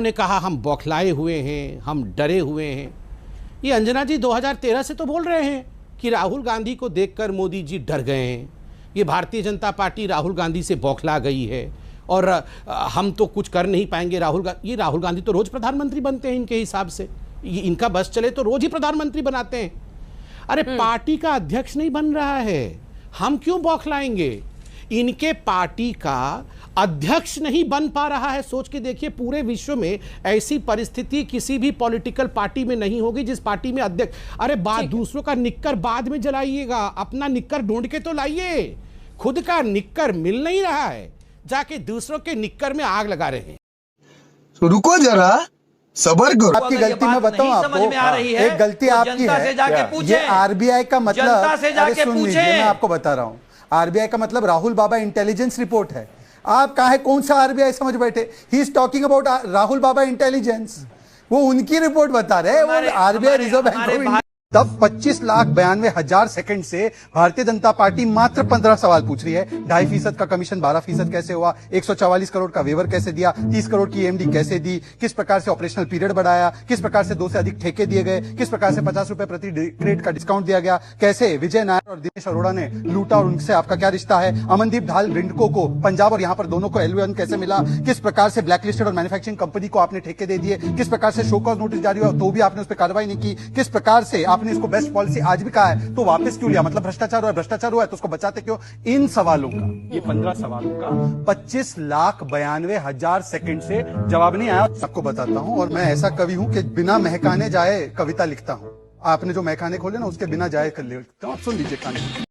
उन्होंने कहा हम बौखलाए हुए हैं, हम डरे हुए हैं। ये अंजना जी 2013 से तो बोल रहे हैं कि राहुल गांधी को देखकर मोदी जी डर गए हैं, ये भारतीय जनता पार्टी राहुल गांधी से बौखला गई है और हम तो कुछ कर नहीं पाएंगे। राहुल गांधी तो रोज प्रधानमंत्री बनते हैं इनके हिसाब से, इनका बस चले तो रोज ही प्रधानमंत्री बनाते हैं। अरे पार्टी का अध्यक्ष नहीं बन रहा है, हम क्यों बौखलाएंगे? इनके पार्टी का अध्यक्ष नहीं बन पा रहा है। सोच के देखिए, पूरे विश्व में ऐसी परिस्थिति किसी भी पॉलिटिकल पार्टी में नहीं होगी जिस पार्टी में अध्यक्ष। अरे बात दूसरों का निक्कर बाद में जलाइएगा, अपना निक्कर ढूंढ के तो लाइए। खुद का निक्कर मिल नहीं रहा है, जाके दूसरों के निक्कर में आग लगा रहे हैं। तो रुको जरा, सबर करो। आपकी गलती मैं बताऊं आपको, एक गलती आपकी है। ये आरबीआई का मतलब, अरे सुन लीजिए, मैं आपको बता रहा हूं, आरबीआई का मतलब राहुल बाबा इंटेलिजेंस रिपोर्ट है। आप कहा है कौन सा आरबीआई समझ बैठे? He is talking about Rahul Baba intelligence, वो उनकी रिपोर्ट बता रहे हैं, वो RBI reserve bank of India. तब 25,92,000 सेकंड से भारतीय जनता पार्टी मात्र 15 सवाल पूछ रही है। 2.5% का कमीशन 12% कैसे हुआ, 144 करोड़ का वेवर कैसे दिया, 30 करोड़ की एमडी कैसे दी, किस प्रकार से ऑपरेशनल पीरियड बढ़ाया, किस प्रकार से 2 से अधिक ठेके दिए गए, किस प्रकार से 50 रुपए प्रति क्रेडिट का डिस्काउंट दिया गया, कैसे विजय नायर और दिनेश अरोड़ा ने लूटा और उनसे आपका क्या रिश्ता है, अमनदीप ढाल रिंडको को पंजाब और यहाँ पर दोनों को L1 कैसे मिला, किस प्रकार से ब्लैकलिस्टेड और मैन्युफैक्चरिंग कंपनी को आपने ठेके दे दिए, किस प्रकार से शो कॉज नोटिस जारी हुआ तो भी आपने उस पर कार्रवाई नहीं की, किस प्रकार से आपने इसको बेस्ट पॉलिसी आज भी कहा है तो वापस क्यों लिया, मतलब भ्रष्टाचार हुआ है, भ्रष्टाचार हुआ है तो उसको बचाते क्यों? इन सवालों का, ये 15 सवालों का 25,92,000 सेकंड से जवाब नहीं आया। सबको बताता हूं, और मैं ऐसा कवि हूं कि बिना महकाने जाए कविता लिखता हूं। आपने जो महकाने खोले ना, उसके बिना जाए कर लिखता हूं। आप सुन लीजिए कहानी।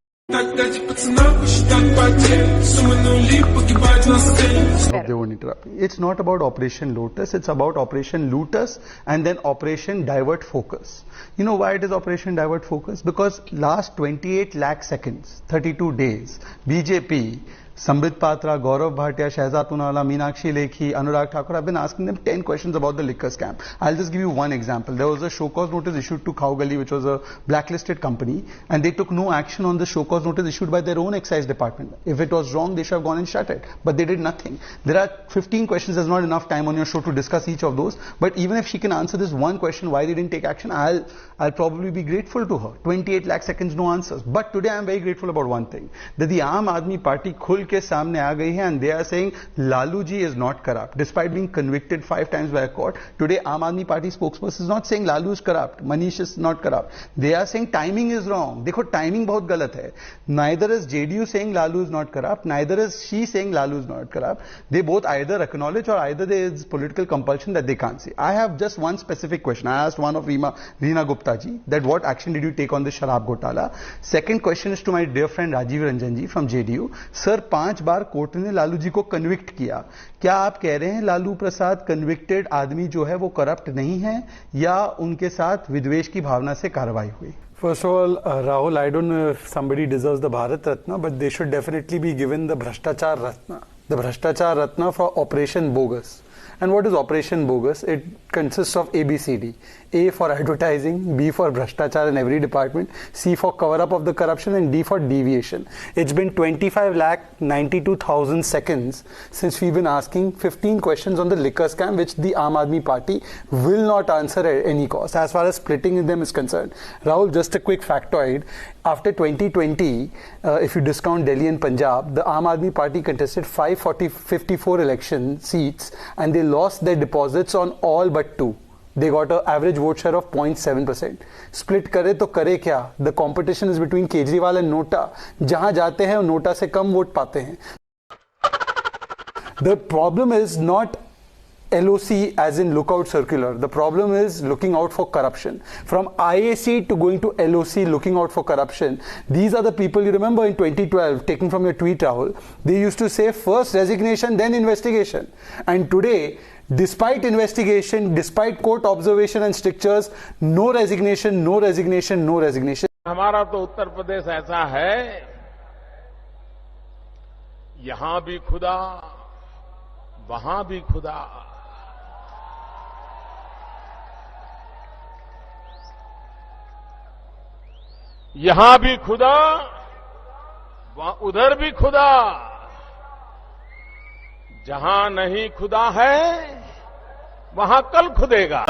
They won't interrupt me. It's not about Operation Lotus, it's about Operation Lotus and then Operation Divert Focus. You know why it is Operation Divert Focus? Because last 28 lakh seconds, 32 days, BJP, Sambit Patra, Gaurav Bhatia, Shehzad Poonawala, Meenakshi Lekhi, Anurag Thakur, I've been asking them 10 questions about the liquor scam. I'll just give you one example. There was a show cause notice issued to Khau Gali, which was a blacklisted company, and they took no action on the show cause notice issued by their own excise department. If it was wrong, they should have gone and shut it. But they did nothing. There are 15 questions. There's not enough time on your show to discuss each of those. But even if she can answer this one question, why they didn't take action, I'll probably be grateful to her. 28 lakh seconds, no answers. But today I'm very grateful about one thing. That the Aam Aadmi Party khul के सामने आ गई है, and they are saying Lalu ji is not corrupt despite being convicted 5 times by a court. Today Aam Aadmi Party spokesperson is not saying Lalu is corrupt, Manish is not corrupt. They are saying timing is wrong. देखो timing बहुत गलत है. Neither is JDU saying Lalu is not corrupt, neither is she saying Lalu is not corrupt. They both either acknowledge or either there is political compulsion that they can't see. I have just one specific question. I asked one of Reena Gupta ji that what action did you take on the Sharab Ghotala? Second question is to my dear friend Rajiv Ranjan ji from JDU. Sir, 5 bar court ने लालू जी को convict किया, क्या आप कह रहे हैं Lalu Prasad convicted आदमी जो है वो करप्ट नहीं है, या उनके साथ विद्वेष की भावना से कार्रवाई हुई? First of all, Rahul, I don't know if somebody deserves the Bharat Ratna, but they should definitely be given the Bhrashtachar Ratna. The Bhrashtachar Ratna for Operation Bogus. And what is Operation Bogus? It consists of ABCD. A for advertising, B for Bhrashtachar in every department, C for cover-up of the corruption, and D for deviation. It's been 25,92,000 seconds since we've been asking 15 questions on the liquor scam, which the Aam Aadmi Party will not answer at any cost, as far as splitting them is concerned. Rahul, just a quick factoid. After 2020, if you discount Delhi and Punjab, the Aam Aadmi Party contested 554 election seats, and they lost their deposits on all but 2. They got an average vote share of 0.7%. Split करे तो करे क्या? The competition is between Kejriwal and NOTA. जहां जाते हैं NOTA से कम vote पाते हैं. The problem is not LOC as in lookout circular. The problem is looking out for corruption. From IAC to going to LOC, looking out for corruption. These are the people you remember in 2012, taken from your tweet, Rahul. They used to say first resignation, then investigation. And today, despite investigation, despite court observation and strictures, no resignation, no resignation, no resignation. हमारा तो उत्तर प्रदेश ऐसा है, यहां भी खुदा, वहां भी खुदा. यहां भी खुदा, उधर भी खुदा. जहां नहीं खुदा है, वहां कल खुदेगा।